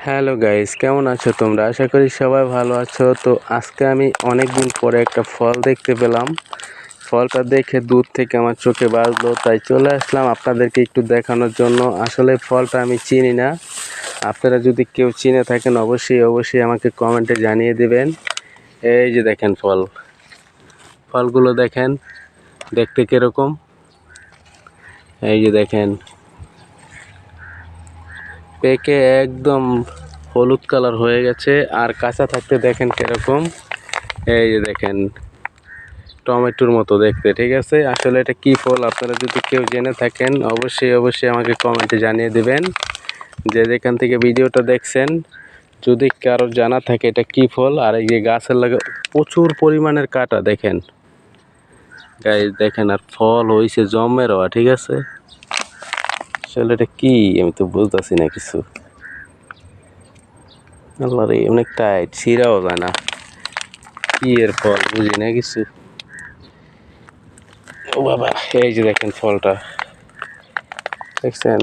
Hello guys, কেমন আছো তোমরা? আশা করি সবাই ভালো আছো। তো আজকে আমি অনেক দিন পরে একটা ফল দেখতে পেলাম। ফলটা দেখে দূর থেকে আমার চোখে বাজলো, তাই চলে আসলাম আপনাদেরকে একটু দেখানোর জন্য। আসলে ফলটা আমি চিনি না, আপনারা যদি কেউ চিনে থাকেন অবশ্যই আমাকে কমেন্টে জানিয়ে দেবেন। এই যে দেখেন ফলগুলো দেখেন দেখতে কিরকম। এই যে দেখেন পেকে একদম হলুদ কালার হয়ে গেছে, আর কাঁচা থাকতে দেখেন কিরকম। এই যে দেখেন টমেটোর মতো দেখতে, ঠিক আছে। আসলে এটা কি ফল আপনারা যদি কেউ জেনে থাকেন অবশ্যই আমাকে কমেন্টে জানিয়ে দেবেন, যে যেখান থেকে ভিডিওটা দেখছেন। যদি কারো জানা থাকে এটা কি ফল। আর এই যে গাছের লাগে প্রচুর পরিমাণের কাটা দেখেন গাইস, দেখেন আর ফল হয়েছে জমের হওয়া, ঠিক আছে। আসলে এটা কি আমি তো বুঝতেছি না কিছু। আল্লাহ রে, অনেক টাইট, ছিঁড়াও যায় না। কি এর ফল বুঝি না কিছু। ও বাবা, এই যে দেখেন ফলটা দেখছেন।